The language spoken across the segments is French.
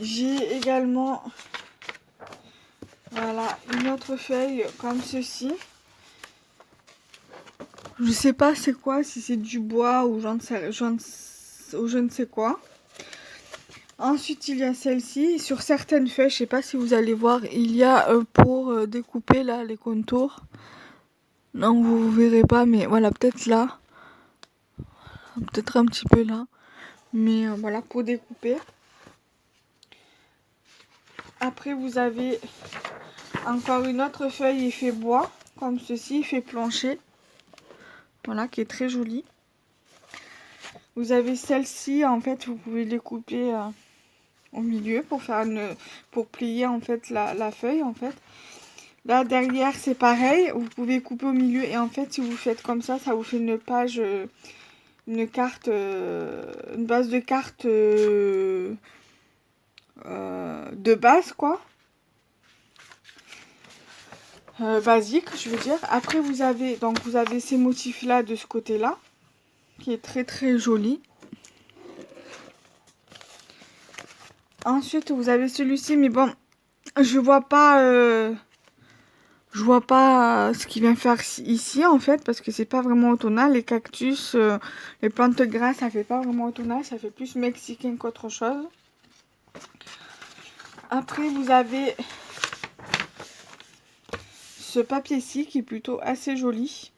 J'ai également, voilà, une autre feuille comme ceci. Je sais pas c'est quoi, si c'est du bois ou je ne sais quoi. Ensuite, il y a celle-ci. Sur certaines feuilles, je sais pas si vous allez voir, il y a pour découper là les contours. Non, vous verrez pas, mais voilà, peut-être là. Peut-être un petit peu là. Mais voilà, pour découper. Après, vous avez encore une autre feuille effet bois, comme ceci, effet plancher. Voilà, qui est très jolie. Vous avez celle-ci, en fait, vous pouvez les couper au milieu pour faire pour plier en fait la feuille en fait. Là derrière c'est pareil, vous pouvez couper au milieu et en fait si vous faites comme ça vous fait une page, une carte, une base de carte de base quoi. Basique je veux dire. Après vous avez ces motifs là de ce côté là qui est très très joli. Ensuite vous avez celui-ci mais bon je vois pas ce qu'il vient faire ici en fait parce que c'est pas vraiment automnal. Les cactus, les plantes grasses ça fait pas vraiment automnal, ça fait plus mexicain qu'autre chose. Après vous avez ce papier-ci qui est plutôt assez joli.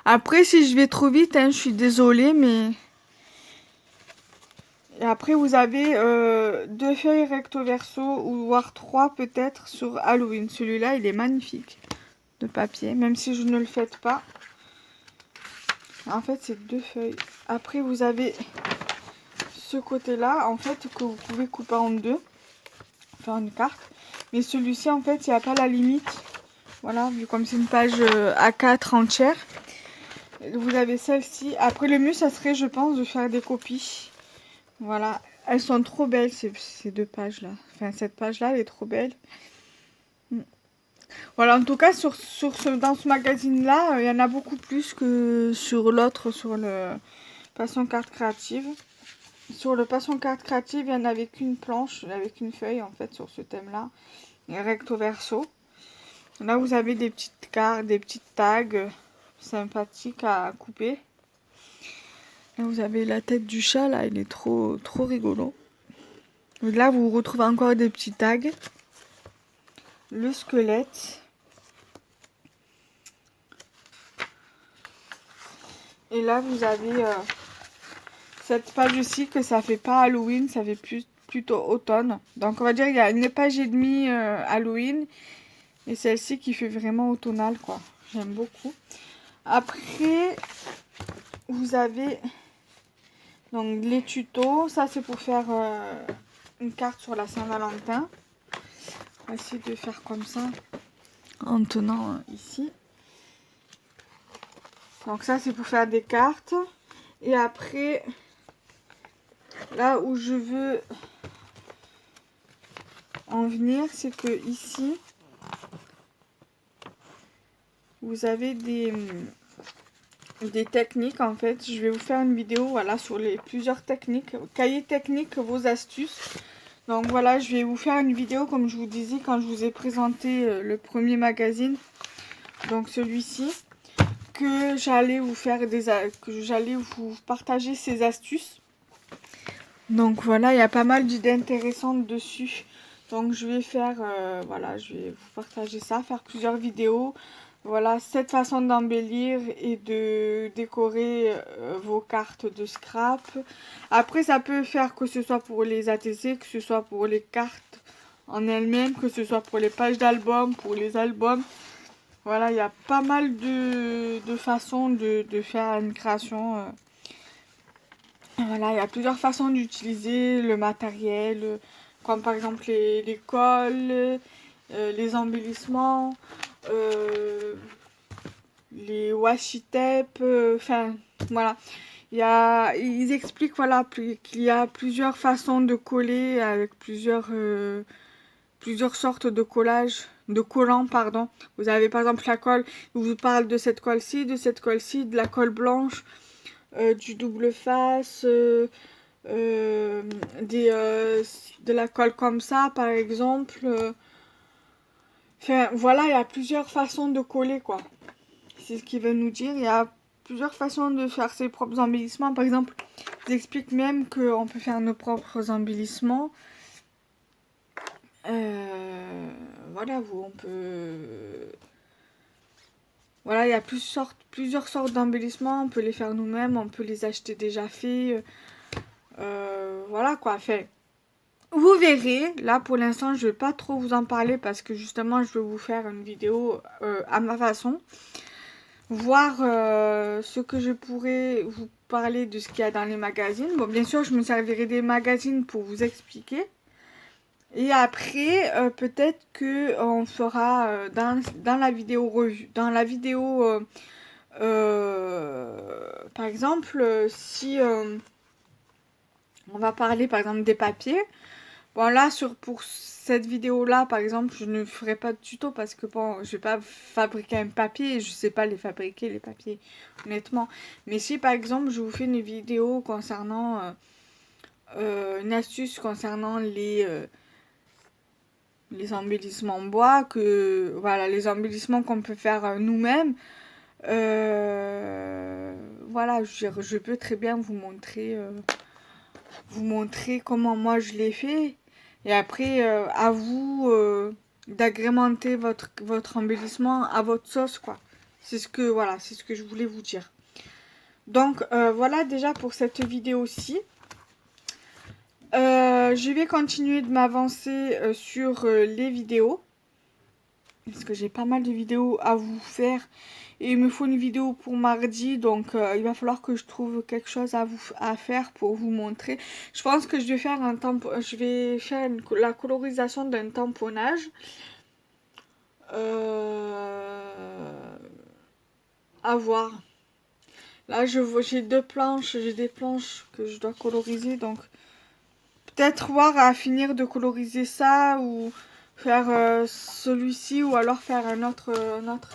Après si je vais trop vite hein, je suis désolée mais... Et après vous avez deux feuilles recto verso ou voire trois peut-être sur Halloween. Celui-là il est magnifique de papier même si je ne le fais pas. En fait c'est deux feuilles. Après vous avez ce côté-là en fait que vous pouvez couper en deux, faire une carte. Mais celui-ci en fait il n'y a pas la limite. Voilà, vu comme c'est une page A4 entière. Vous avez celle-ci. Après le mieux ça serait je pense de faire des copies. Voilà, elles sont trop belles ces deux pages là. Enfin cette page là elle est trop belle. Voilà, en tout cas dans ce magazine là il y en a beaucoup plus que sur l'autre, sur le Passion Carte Créative. Sur le Passion Carte Créative il y en avait qu'une planche avec une feuille en fait sur ce thème là. Et recto verso. Là vous avez des petites cartes, des petites tags sympathiques à couper. Là vous avez la tête du chat là, il est trop rigolo. Donc là vous retrouvez encore des petits tags. Le squelette. Et là vous avez cette page aussi que ça fait pas Halloween, ça fait plutôt automne. Donc on va dire il y a une page et demie Halloween et celle-ci qui fait vraiment automnal quoi. J'aime beaucoup. Après vous avez donc les tutos. Ça c'est pour faire une carte sur la Saint-Valentin. On va essayer de faire comme ça en tenant ici. Donc ça c'est pour faire des cartes. Et après, là où je veux en venir, c'est que ici, vous avez des techniques en fait. Je vais vous faire une vidéo voilà, sur les plusieurs techniques, cahier technique, vos astuces. Donc voilà, je vais vous faire une vidéo comme je vous disais quand je vous ai présenté le premier magazine. Donc celui-ci. Que j'allais vous partager ces astuces. Donc voilà, il y a pas mal d'idées intéressantes dessus. Donc je vais faire, voilà, je vais vous partager ça, faire plusieurs vidéos. Voilà, cette façon d'embellir et de décorer vos cartes de scrap. Après, ça peut faire que ce soit pour les ATC, que ce soit pour les cartes en elles-mêmes, que ce soit pour les pages d'albums, pour les albums. Voilà, il y a pas mal de façons de faire une création. Voilà, il y a plusieurs façons d'utiliser le matériel, comme par exemple les cols, les embellissements, les washi tape, enfin voilà. Ils expliquent voilà, qu'il y a plusieurs façons de coller avec plusieurs sortes de collages, de collants, pardon. Vous avez par exemple la colle, je vous parle de cette colle-ci, de la colle blanche, du double face, de la colle comme ça, par exemple. Enfin, voilà, il y a plusieurs façons de coller, quoi. C'est ce qu'il veut nous dire. Il y a plusieurs façons de faire ses propres embellissements. Par exemple, ils expliquent même qu'on peut faire nos propres embellissements. Voilà, on peut... Voilà, il y a plusieurs sortes d'embellissements. On peut les faire nous-mêmes, on peut les acheter déjà faits. Voilà, quoi. Enfin, vous verrez. Là, pour l'instant, je ne vais pas trop vous en parler parce que justement, je vais vous faire une vidéo à ma façon. Voir ce que je pourrais vous parler de ce qu'il y a dans les magazines. Bon, bien sûr, je me servirai des magazines pour vous expliquer. Et après, peut-être que on fera dans la vidéo revue, dans la vidéo, par exemple, si on va parler par exemple des papiers. Bon là, pour cette vidéo-là, par exemple, je ne ferai pas de tuto parce que bon, je vais pas fabriquer un papier et je sais pas les fabriquer, les papiers, honnêtement. Mais si par exemple, je vous fais une vidéo concernant, une astuce concernant les embellissements en bois, voilà, les embellissements qu'on peut faire nous-mêmes, voilà, je peux très bien vous montrer comment moi je l'ai fait. Et après, à vous d'agrémenter votre embellissement à votre sauce, quoi. Voilà, c'est ce que je voulais vous dire. Donc, voilà déjà pour cette vidéo-ci. Je vais continuer de m'avancer sur les vidéos. Parce que j'ai pas mal de vidéos à vous faire. Et il me faut une vidéo pour mardi. Donc il va falloir que je trouve quelque chose à faire pour vous montrer. Je pense que je vais faire la colorisation d'un tamponnage. À voir. Là j'ai deux planches. J'ai des planches que je dois coloriser. Donc peut-être voir à finir de coloriser ça ou faire celui-ci ou alors faire un autre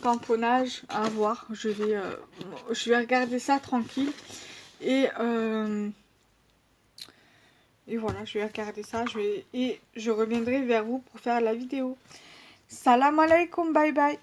tamponnage à voir. Je vais regarder ça tranquille et voilà, je vais regarder ça et je reviendrai vers vous pour faire la vidéo. Salam alaikum, bye bye.